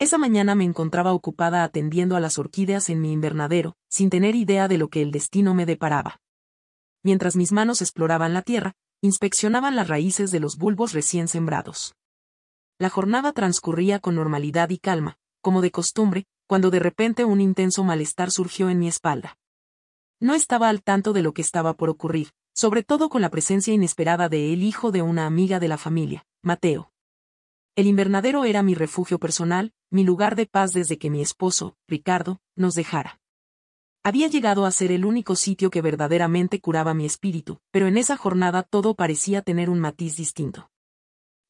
Esa mañana me encontraba ocupada atendiendo a las orquídeas en mi invernadero, sin tener idea de lo que el destino me deparaba. Mientras mis manos exploraban la tierra, inspeccionaban las raíces de los bulbos recién sembrados. La jornada transcurría con normalidad y calma, como de costumbre, cuando de repente un intenso malestar surgió en mi espalda. No estaba al tanto de lo que estaba por ocurrir, sobre todo con la presencia inesperada de el hijo de una amiga de la familia, Mateo. El invernadero era mi refugio personal, mi lugar de paz desde que mi esposo, Ricardo, nos dejara. Había llegado a ser el único sitio que verdaderamente curaba mi espíritu, pero en esa jornada todo parecía tener un matiz distinto.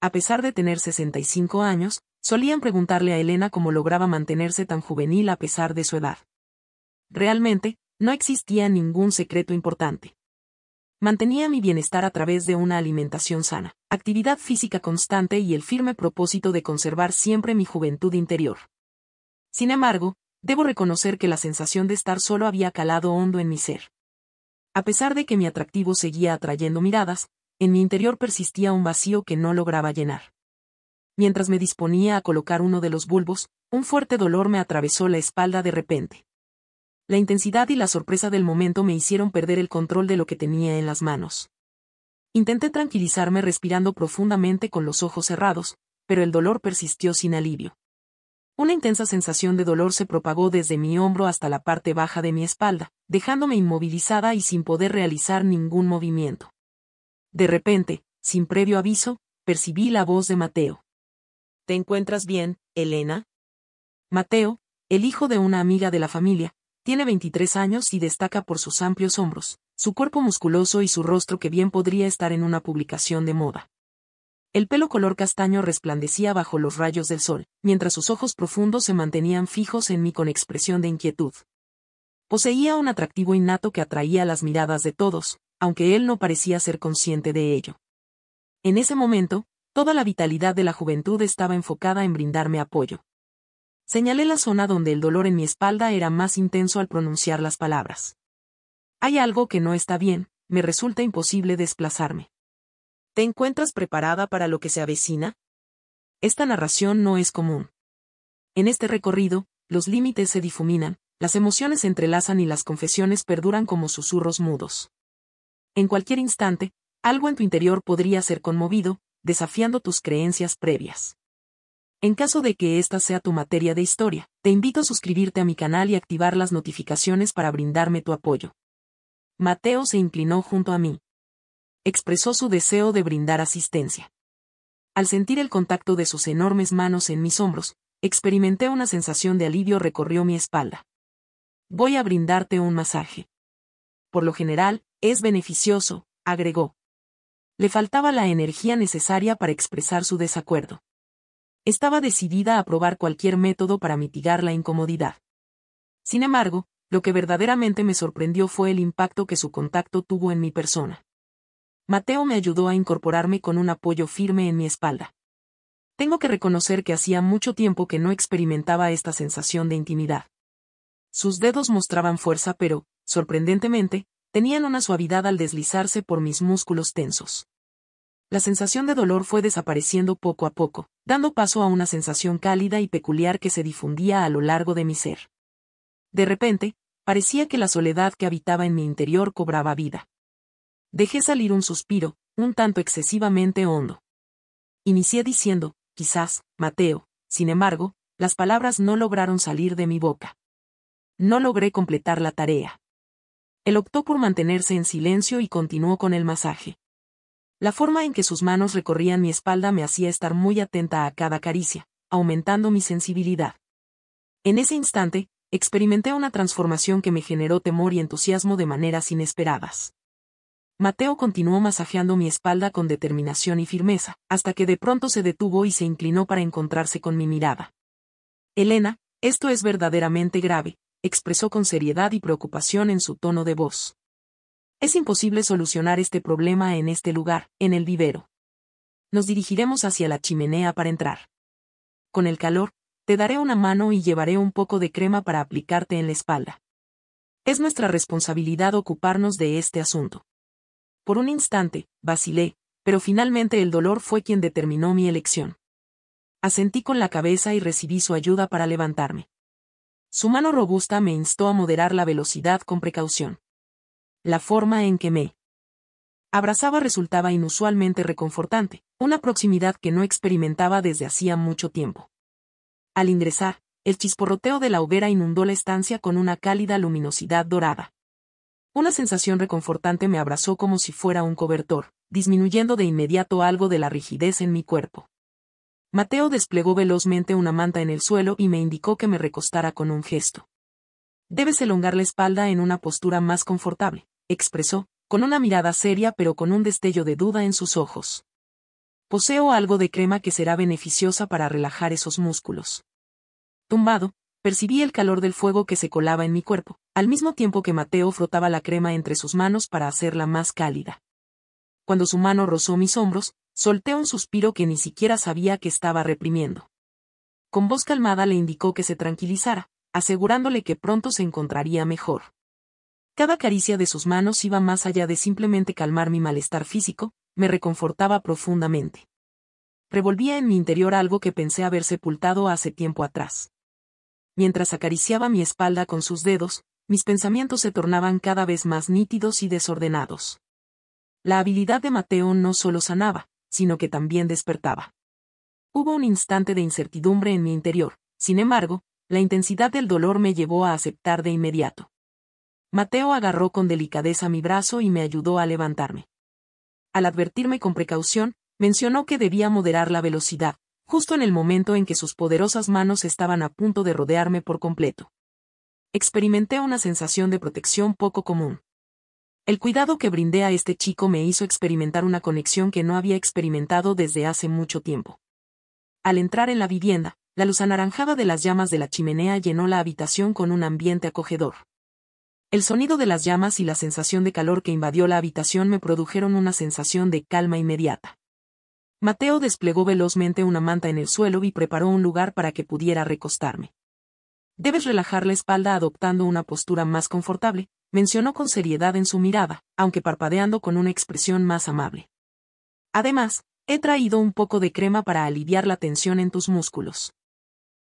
A pesar de tener 65 años, solían preguntarle a Elena cómo lograba mantenerse tan juvenil a pesar de su edad. Realmente, no existía ningún secreto importante. Mantenía mi bienestar a través de una alimentación sana, actividad física constante y el firme propósito de conservar siempre mi juventud interior. Sin embargo, debo reconocer que la sensación de estar solo había calado hondo en mi ser. A pesar de que mi atractivo seguía atrayendo miradas, en mi interior persistía un vacío que no lograba llenar. Mientras me disponía a colocar uno de los bulbos, un fuerte dolor me atravesó la espalda de repente. La intensidad y la sorpresa del momento me hicieron perder el control de lo que tenía en las manos. Intenté tranquilizarme respirando profundamente con los ojos cerrados, pero el dolor persistió sin alivio. Una intensa sensación de dolor se propagó desde mi hombro hasta la parte baja de mi espalda, dejándome inmovilizada y sin poder realizar ningún movimiento. De repente, sin previo aviso, percibí la voz de Mateo. ¿Te encuentras bien, Elena? Mateo, el hijo de una amiga de la familia, tiene 23 años y destaca por sus amplios hombros, su cuerpo musculoso y su rostro que bien podría estar en una publicación de moda. El pelo color castaño resplandecía bajo los rayos del sol, mientras sus ojos profundos se mantenían fijos en mí con expresión de inquietud. Poseía un atractivo innato que atraía las miradas de todos, aunque él no parecía ser consciente de ello. En ese momento, toda la vitalidad de la juventud estaba enfocada en brindarme apoyo. Señalé la zona donde el dolor en mi espalda era más intenso al pronunciar las palabras. Hay algo que no está bien, me resulta imposible desplazarme. ¿Te encuentras preparada para lo que se avecina? Esta narración no es común. En este recorrido, los límites se difuminan, las emociones se entrelazan y las confesiones perduran como susurros mudos. En cualquier instante, algo en tu interior podría ser conmovido, desafiando tus creencias previas. En caso de que esta sea tu materia de historia, te invito a suscribirte a mi canal y activar las notificaciones para brindarme tu apoyo. Mateo se inclinó junto a mí. Expresó su deseo de brindar asistencia. Al sentir el contacto de sus enormes manos en mis hombros, experimenté una sensación de alivio recorrió mi espalda. Voy a brindarte un masaje. Por lo general, es beneficioso, agregó. Le faltaba la energía necesaria para expresar su desacuerdo. Estaba decidida a probar cualquier método para mitigar la incomodidad. Sin embargo, lo que verdaderamente me sorprendió fue el impacto que su contacto tuvo en mi persona. Mateo me ayudó a incorporarme con un apoyo firme en mi espalda. Tengo que reconocer que hacía mucho tiempo que no experimentaba esta sensación de intimidad. Sus dedos mostraban fuerza pero, sorprendentemente, tenían una suavidad al deslizarse por mis músculos tensos. La sensación de dolor fue desapareciendo poco a poco, dando paso a una sensación cálida y peculiar que se difundía a lo largo de mi ser. De repente, parecía que la soledad que habitaba en mi interior cobraba vida. Dejé salir un suspiro, un tanto excesivamente hondo. Inicié diciendo, quizás, Mateo, sin embargo, las palabras no lograron salir de mi boca. No logré completar la tarea. Él optó por mantenerse en silencio y continuó con el masaje. La forma en que sus manos recorrían mi espalda me hacía estar muy atenta a cada caricia, aumentando mi sensibilidad. En ese instante, experimenté una transformación que me generó temor y entusiasmo de maneras inesperadas. Mateo continuó masajeando mi espalda con determinación y firmeza, hasta que de pronto se detuvo y se inclinó para encontrarse con mi mirada. Elena, esto es verdaderamente grave, expresó con seriedad y preocupación en su tono de voz. Es imposible solucionar este problema en este lugar, en el vivero. Nos dirigiremos hacia la chimenea para entrar. Con el calor, te daré una mano y llevaré un poco de crema para aplicarte en la espalda. Es nuestra responsabilidad ocuparnos de este asunto. Por un instante, vacilé, pero finalmente el dolor fue quien determinó mi elección. Asentí con la cabeza y recibí su ayuda para levantarme. Su mano robusta me instó a moderar la velocidad con precaución. La forma en que me abrazaba resultaba inusualmente reconfortante, una proximidad que no experimentaba desde hacía mucho tiempo. Al ingresar, el chisporroteo de la hoguera inundó la estancia con una cálida luminosidad dorada. Una sensación reconfortante me abrazó como si fuera un cobertor, disminuyendo de inmediato algo de la rigidez en mi cuerpo. Mateo desplegó velozmente una manta en el suelo y me indicó que me recostara con un gesto. Debes elongar la espalda en una postura más confortable, expresó, con una mirada seria pero con un destello de duda en sus ojos. Poseo algo de crema que será beneficiosa para relajar esos músculos. Tumbado, percibí el calor del fuego que se colaba en mi cuerpo, al mismo tiempo que Mateo frotaba la crema entre sus manos para hacerla más cálida. Cuando su mano rozó mis hombros, solté un suspiro que ni siquiera sabía que estaba reprimiendo. Con voz calmada le indicó que se tranquilizara, asegurándole que pronto se encontraría mejor. Cada caricia de sus manos iba más allá de simplemente calmar mi malestar físico, me reconfortaba profundamente. Revolvía en mi interior algo que pensé haber sepultado hace tiempo atrás. Mientras acariciaba mi espalda con sus dedos, mis pensamientos se tornaban cada vez más nítidos y desordenados. La habilidad de Mateo no solo sanaba, sino que también despertaba. Hubo un instante de incertidumbre en mi interior, sin embargo, la intensidad del dolor me llevó a aceptar de inmediato. Mateo agarró con delicadeza mi brazo y me ayudó a levantarme. Al advertirme con precaución, mencionó que debía moderar la velocidad, justo en el momento en que sus poderosas manos estaban a punto de rodearme por completo. Experimenté una sensación de protección poco común. El cuidado que brindé a este chico me hizo experimentar una conexión que no había experimentado desde hace mucho tiempo. Al entrar en la vivienda, la luz anaranjada de las llamas de la chimenea llenó la habitación con un ambiente acogedor. El sonido de las llamas y la sensación de calor que invadió la habitación me produjeron una sensación de calma inmediata. Mateo desplegó velozmente una manta en el suelo y preparó un lugar para que pudiera recostarme. Debes relajar la espalda adoptando una postura más confortable, mencionó con seriedad en su mirada, aunque parpadeando con una expresión más amable. Además, he traído un poco de crema para aliviar la tensión en tus músculos.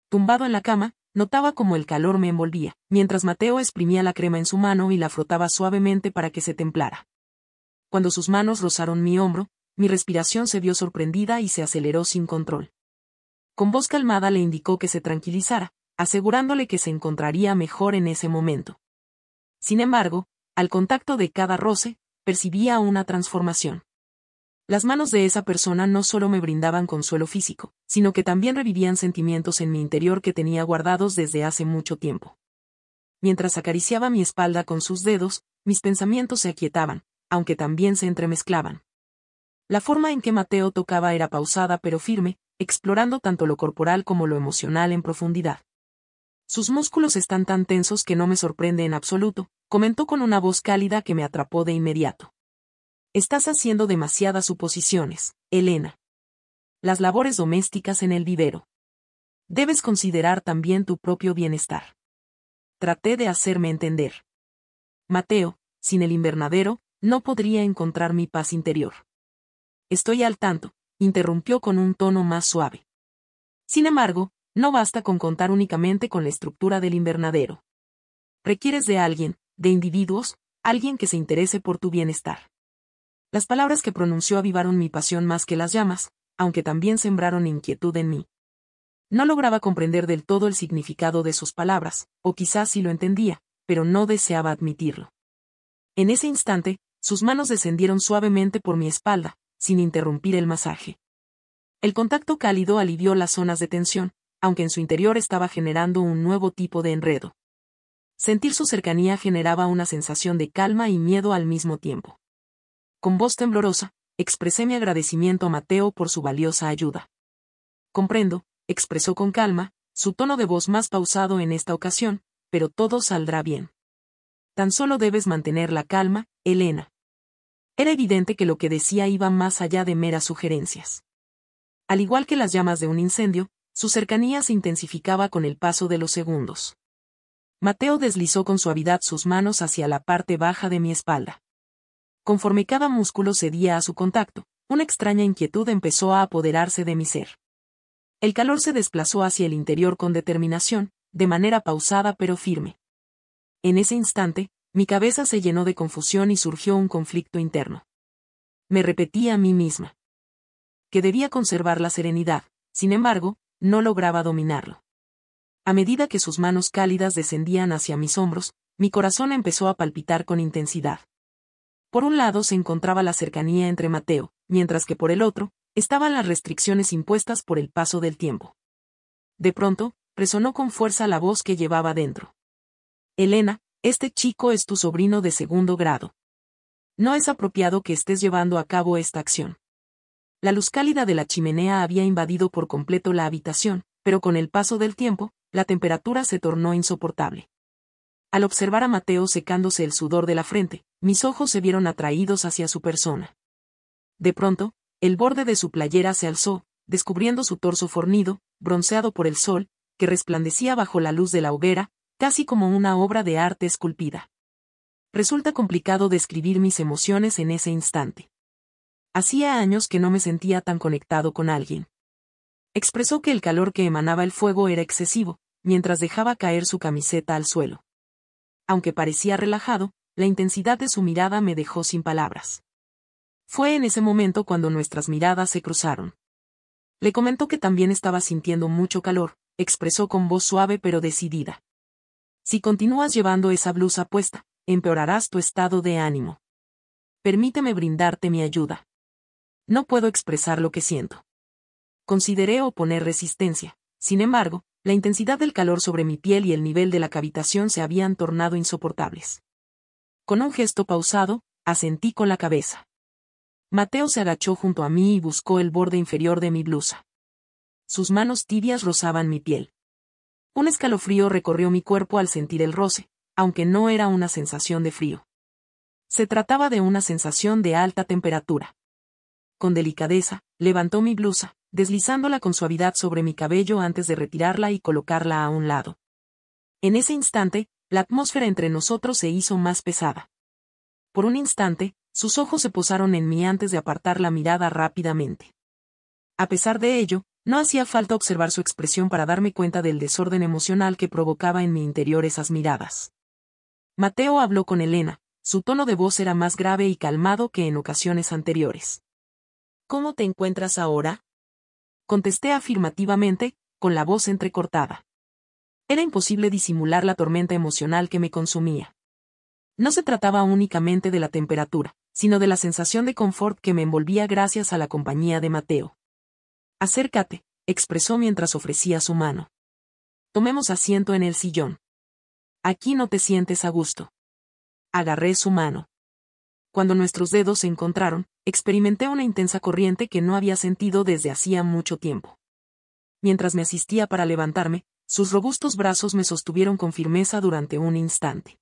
Tumbado en la cama, notaba cómo el calor me envolvía, mientras Mateo exprimía la crema en su mano y la frotaba suavemente para que se templara. Cuando sus manos rozaron mi hombro, mi respiración se vio sorprendida y se aceleró sin control. Con voz calmada le indicó que se tranquilizara, asegurándole que se encontraría mejor en ese momento. Sin embargo, al contacto de cada roce, percibía una transformación. Las manos de esa persona no solo me brindaban consuelo físico, sino que también revivían sentimientos en mi interior que tenía guardados desde hace mucho tiempo. Mientras acariciaba mi espalda con sus dedos, mis pensamientos se aquietaban, aunque también se entremezclaban. La forma en que Mateo tocaba era pausada pero firme, explorando tanto lo corporal como lo emocional en profundidad. Sus músculos están tan tensos que no me sorprende en absoluto, comentó con una voz cálida que me atrapó de inmediato. Estás haciendo demasiadas suposiciones, Elena. Las labores domésticas en el vivero. Debes considerar también tu propio bienestar. Traté de hacerme entender. Mateo, sin el invernadero, no podría encontrar mi paz interior. Estoy al tanto, interrumpió con un tono más suave. Sin embargo, no basta con contar únicamente con la estructura del invernadero. Requieres de alguien, de individuos, alguien que se interese por tu bienestar. Las palabras que pronunció avivaron mi pasión más que las llamas, aunque también sembraron inquietud en mí. No lograba comprender del todo el significado de sus palabras, o quizás sí lo entendía, pero no deseaba admitirlo. En ese instante, sus manos descendieron suavemente por mi espalda, sin interrumpir el masaje. El contacto cálido alivió las zonas de tensión, aunque en su interior estaba generando un nuevo tipo de enredo. Sentir su cercanía generaba una sensación de calma y miedo al mismo tiempo. Con voz temblorosa, expresé mi agradecimiento a Mateo por su valiosa ayuda. Comprendo, expresó con calma, su tono de voz más pausado en esta ocasión, pero todo saldrá bien. Tan solo debes mantener la calma, Elena. Era evidente que lo que decía iba más allá de meras sugerencias. Al igual que las llamas de un incendio, su cercanía se intensificaba con el paso de los segundos. Mateo deslizó con suavidad sus manos hacia la parte baja de mi espalda. Conforme cada músculo cedía a su contacto, una extraña inquietud empezó a apoderarse de mi ser. El calor se desplazó hacia el interior con determinación, de manera pausada pero firme. En ese instante, mi cabeza se llenó de confusión y surgió un conflicto interno. Me repetí a mí misma que debía conservar la serenidad, sin embargo, no lograba dominarlo. A medida que sus manos cálidas descendían hacia mis hombros, mi corazón empezó a palpitar con intensidad. Por un lado se encontraba la cercanía entre Mateo, mientras que por el otro, estaban las restricciones impuestas por el paso del tiempo. De pronto, resonó con fuerza la voz que llevaba dentro. Elena, este chico es tu sobrino de segundo grado. No es apropiado que estés llevando a cabo esta acción. La luz cálida de la chimenea había invadido por completo la habitación, pero con el paso del tiempo, la temperatura se tornó insoportable. Al observar a Mateo secándose el sudor de la frente, mis ojos se vieron atraídos hacia su persona. De pronto, el borde de su playera se alzó, descubriendo su torso fornido, bronceado por el sol, que resplandecía bajo la luz de la hoguera, casi como una obra de arte esculpida. Resulta complicado describir mis emociones en ese instante. Hacía años que no me sentía tan conectado con alguien. Expresó que el calor que emanaba el fuego era excesivo, mientras dejaba caer su camiseta al suelo. Aunque parecía relajado, la intensidad de su mirada me dejó sin palabras. Fue en ese momento cuando nuestras miradas se cruzaron. Le comentó que también estaba sintiendo mucho calor, expresó con voz suave pero decidida. Si continúas llevando esa blusa puesta, empeorarás tu estado de ánimo. Permíteme brindarte mi ayuda. No puedo expresar lo que siento. Consideré oponer resistencia, sin embargo, la intensidad del calor sobre mi piel y el nivel de la cavitación se habían tornado insoportables. Con un gesto pausado, asentí con la cabeza. Mateo se agachó junto a mí y buscó el borde inferior de mi blusa. Sus manos tibias rozaban mi piel. Un escalofrío recorrió mi cuerpo al sentir el roce, aunque no era una sensación de frío. Se trataba de una sensación de alta temperatura. Con delicadeza, levantó mi blusa, deslizándola con suavidad sobre mi cabello antes de retirarla y colocarla a un lado. En ese instante, la atmósfera entre nosotros se hizo más pesada. Por un instante, sus ojos se posaron en mí antes de apartar la mirada rápidamente. A pesar de ello, no hacía falta observar su expresión para darme cuenta del desorden emocional que provocaba en mi interior esas miradas. Mateo habló con Elena, su tono de voz era más grave y calmado que en ocasiones anteriores. ¿Cómo te encuentras ahora? Contesté afirmativamente, con la voz entrecortada. Era imposible disimular la tormenta emocional que me consumía. No se trataba únicamente de la temperatura, sino de la sensación de confort que me envolvía gracias a la compañía de Mateo. Acércate, expresó mientras ofrecía su mano. Tomemos asiento en el sillón. Aquí no te sientes a gusto. Agarré su mano. Cuando nuestros dedos se encontraron, experimenté una intensa corriente que no había sentido desde hacía mucho tiempo. Mientras me asistía para levantarme, sus robustos brazos me sostuvieron con firmeza durante un instante.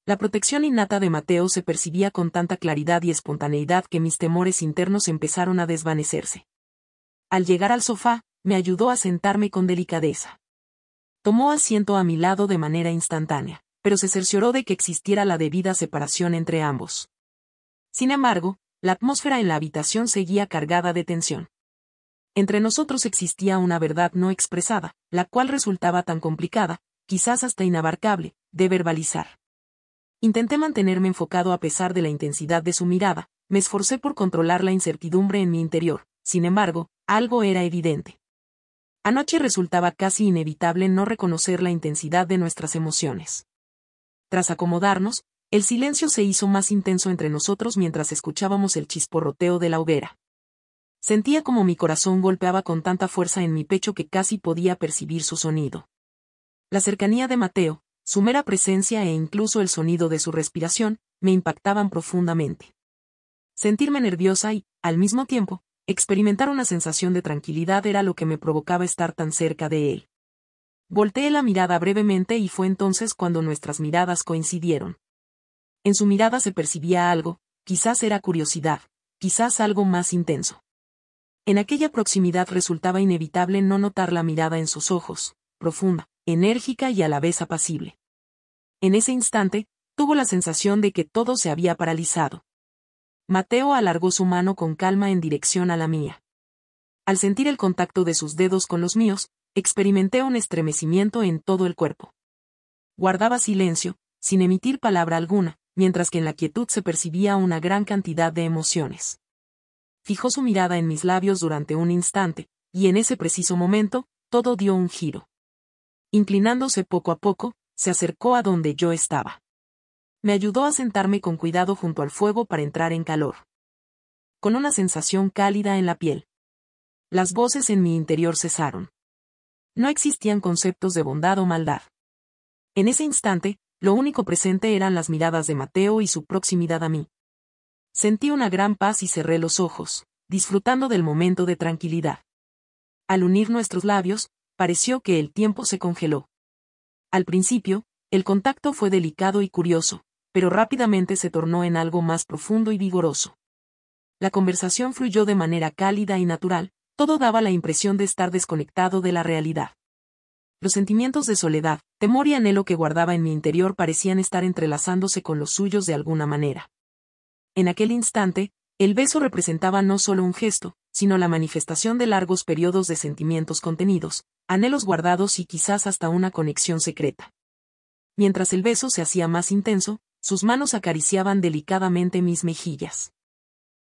La protección innata de Mateo se percibía con tanta claridad y espontaneidad que mis temores internos empezaron a desvanecerse. Al llegar al sofá, me ayudó a sentarme con delicadeza. Tomó asiento a mi lado de manera instantánea, pero se cercioró de que existiera la debida separación entre ambos. Sin embargo, la atmósfera en la habitación seguía cargada de tensión. Entre nosotros existía una verdad no expresada, la cual resultaba tan complicada, quizás hasta inabarcable, de verbalizar. Intenté mantenerme enfocado a pesar de la intensidad de su mirada, me esforcé por controlar la incertidumbre en mi interior, sin embargo, algo era evidente. Anoche resultaba casi inevitable no reconocer la intensidad de nuestras emociones. Tras acomodarnos, el silencio se hizo más intenso entre nosotros mientras escuchábamos el chisporroteo de la hoguera. Sentía como mi corazón golpeaba con tanta fuerza en mi pecho que casi podía percibir su sonido. La cercanía de Mateo, su mera presencia e incluso el sonido de su respiración, me impactaban profundamente. Sentirme nerviosa y, al mismo tiempo, experimentar una sensación de tranquilidad era lo que me provocaba estar tan cerca de él. Volteé la mirada brevemente y fue entonces cuando nuestras miradas coincidieron. En su mirada se percibía algo, quizás era curiosidad, quizás algo más intenso. En aquella proximidad resultaba inevitable no notar la mirada en sus ojos, profunda, enérgica y a la vez apacible. En ese instante, tuvo la sensación de que todo se había paralizado. Mateo alargó su mano con calma en dirección a la mía. Al sentir el contacto de sus dedos con los míos, experimenté un estremecimiento en todo el cuerpo. Guardaba silencio, sin emitir palabra alguna, mientras que en la quietud se percibía una gran cantidad de emociones. Fijó su mirada en mis labios durante un instante, y en ese preciso momento, todo dio un giro. Inclinándose poco a poco, se acercó a donde yo estaba. Me ayudó a sentarme con cuidado junto al fuego para entrar en calor. Con una sensación cálida en la piel. Las voces en mi interior cesaron. No existían conceptos de bondad o maldad. En ese instante, lo único presente eran las miradas de Mateo y su proximidad a mí. Sentí una gran paz y cerré los ojos, disfrutando del momento de tranquilidad. Al unir nuestros labios, pareció que el tiempo se congeló. Al principio, el contacto fue delicado y curioso, pero rápidamente se tornó en algo más profundo y vigoroso. La conversación fluyó de manera cálida y natural, todo daba la impresión de estar desconectado de la realidad. Los sentimientos de soledad, temor y anhelo que guardaba en mi interior parecían estar entrelazándose con los suyos de alguna manera. En aquel instante, el beso representaba no solo un gesto, sino la manifestación de largos periodos de sentimientos contenidos, anhelos guardados y quizás hasta una conexión secreta. Mientras el beso se hacía más intenso, sus manos acariciaban delicadamente mis mejillas.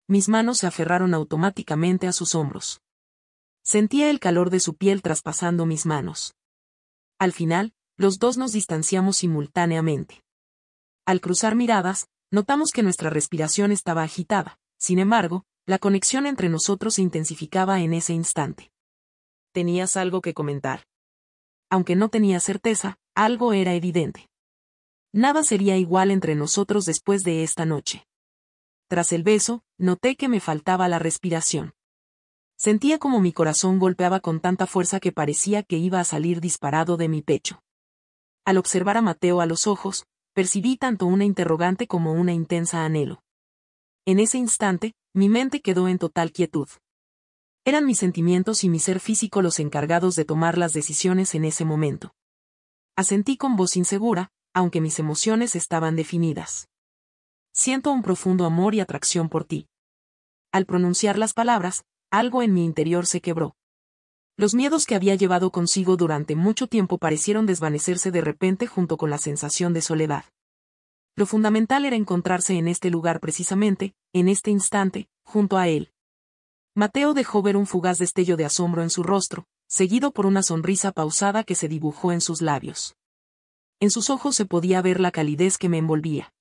Mis manos se aferraron automáticamente a sus hombros. Sentía el calor de su piel traspasando mis manos. Al final, los dos nos distanciamos simultáneamente. Al cruzar miradas, notamos que nuestra respiración estaba agitada, sin embargo, la conexión entre nosotros se intensificaba en ese instante. ¿Tenías algo que comentar? Aunque no tenía certeza, algo era evidente. Nada sería igual entre nosotros después de esta noche. Tras el beso, noté que me faltaba la respiración. Sentía como mi corazón golpeaba con tanta fuerza que parecía que iba a salir disparado de mi pecho. Al observar a Mateo a los ojos, percibí tanto una interrogante como una intensa anhelo. En ese instante, mi mente quedó en total quietud. Eran mis sentimientos y mi ser físico los encargados de tomar las decisiones en ese momento. Asentí con voz insegura, aunque mis emociones estaban definidas. Siento un profundo amor y atracción por ti. Al pronunciar las palabras, algo en mi interior se quebró. Los miedos que había llevado consigo durante mucho tiempo parecieron desvanecerse de repente junto con la sensación de soledad. Lo fundamental era encontrarse en este lugar precisamente, en este instante, junto a él. Mateo dejó ver un fugaz destello de asombro en su rostro, seguido por una sonrisa pausada que se dibujó en sus labios. En sus ojos se podía ver la calidez que me envolvía.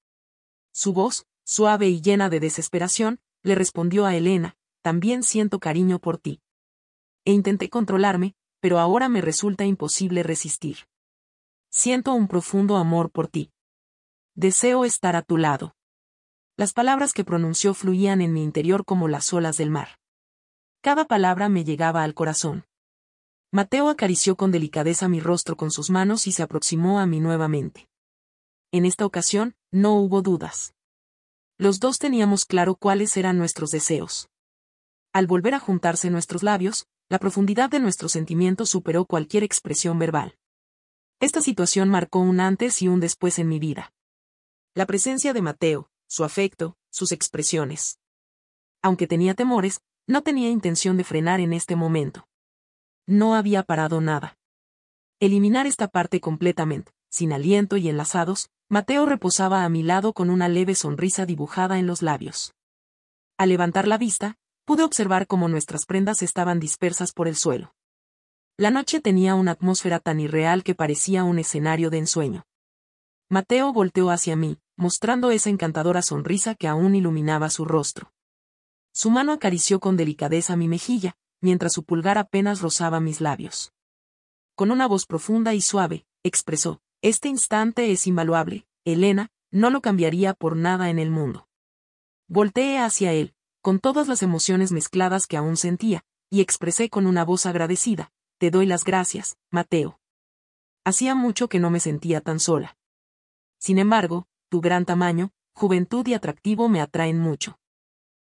Su voz, suave y llena de desesperación, le respondió a Elena: también siento cariño por ti. E intenté controlarme, pero ahora me resulta imposible resistir. Siento un profundo amor por ti. Deseo estar a tu lado. Las palabras que pronunció fluían en mi interior como las olas del mar. Cada palabra me llegaba al corazón. Mateo acarició con delicadeza mi rostro con sus manos y se aproximó a mí nuevamente. En esta ocasión, no hubo dudas. Los dos teníamos claro cuáles eran nuestros deseos. Al volver a juntarse nuestros labios, la profundidad de nuestros sentimientos superó cualquier expresión verbal. Esta situación marcó un antes y un después en mi vida. La presencia de Mateo, su afecto, sus expresiones. Aunque tenía temores, no tenía intención de frenar en este momento. No había parado nada. Eliminar esta parte completamente, sin aliento y enlazados, Mateo reposaba a mi lado con una leve sonrisa dibujada en los labios. Al levantar la vista, pude observar cómo nuestras prendas estaban dispersas por el suelo. La noche tenía una atmósfera tan irreal que parecía un escenario de ensueño. Mateo volteó hacia mí, mostrando esa encantadora sonrisa que aún iluminaba su rostro. Su mano acarició con delicadeza mi mejilla, mientras su pulgar apenas rozaba mis labios. Con una voz profunda y suave, expresó: este instante es invaluable, Elena, no lo cambiaría por nada en el mundo. Volteé hacia él, con todas las emociones mezcladas que aún sentía, y expresé con una voz agradecida: te doy las gracias, Mateo. Hacía mucho que no me sentía tan sola. Sin embargo, tu gran tamaño, juventud y atractivo me atraen mucho.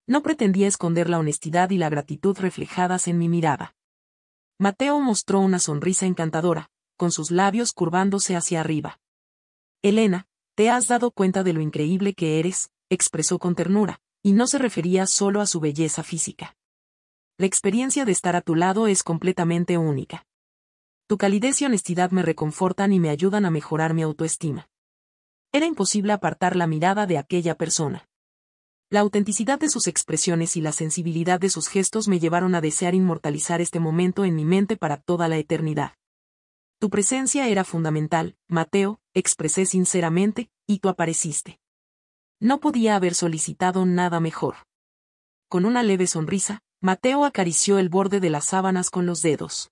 No pretendía esconder la honestidad y la gratitud reflejadas en mi mirada. Mateo mostró una sonrisa encantadora, con sus labios curvándose hacia arriba. Elena, ¿te has dado cuenta de lo increíble que eres?, expresó con ternura, y no se refería solo a su belleza física. La experiencia de estar a tu lado es completamente única. Tu calidez y honestidad me reconfortan y me ayudan a mejorar mi autoestima. Era imposible apartar la mirada de aquella persona. La autenticidad de sus expresiones y la sensibilidad de sus gestos me llevaron a desear inmortalizar este momento en mi mente para toda la eternidad. Tu presencia era fundamental, Mateo, expresé sinceramente, y tú apareciste. No podía haber solicitado nada mejor. Con una leve sonrisa, Mateo acarició el borde de las sábanas con los dedos.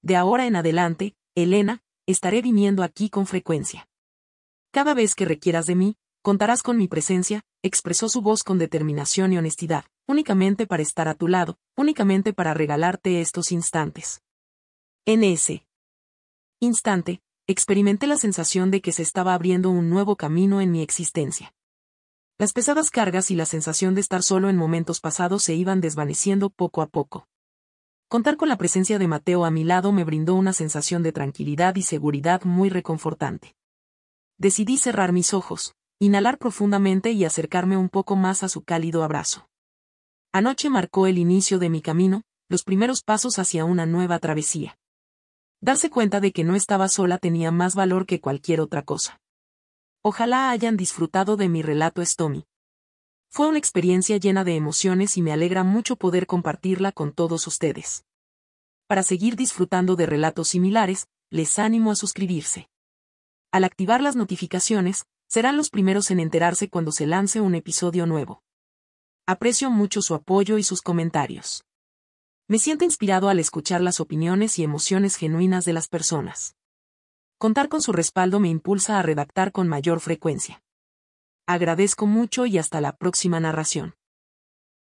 De ahora en adelante, Elena, estaré viniendo aquí con frecuencia. Cada vez que requieras de mí, contarás con mi presencia, expresó su voz con determinación y honestidad, únicamente para estar a tu lado, únicamente para regalarte estos instantes. En ese instante, experimenté la sensación de que se estaba abriendo un nuevo camino en mi existencia. Las pesadas cargas y la sensación de estar solo en momentos pasados se iban desvaneciendo poco a poco. Contar con la presencia de Mateo a mi lado me brindó una sensación de tranquilidad y seguridad muy reconfortante. Decidí cerrar mis ojos, inhalar profundamente y acercarme un poco más a su cálido abrazo. Anoche marcó el inicio de mi camino, los primeros pasos hacia una nueva travesía. Darse cuenta de que no estaba sola tenía más valor que cualquier otra cosa. Ojalá hayan disfrutado de mi relato Stomy. Fue una experiencia llena de emociones y me alegra mucho poder compartirla con todos ustedes. Para seguir disfrutando de relatos similares, les animo a suscribirse. Al activar las notificaciones, serán los primeros en enterarse cuando se lance un episodio nuevo. Aprecio mucho su apoyo y sus comentarios. Me siento inspirado al escuchar las opiniones y emociones genuinas de las personas. Contar con su respaldo me impulsa a redactar con mayor frecuencia. Agradezco mucho y hasta la próxima narración.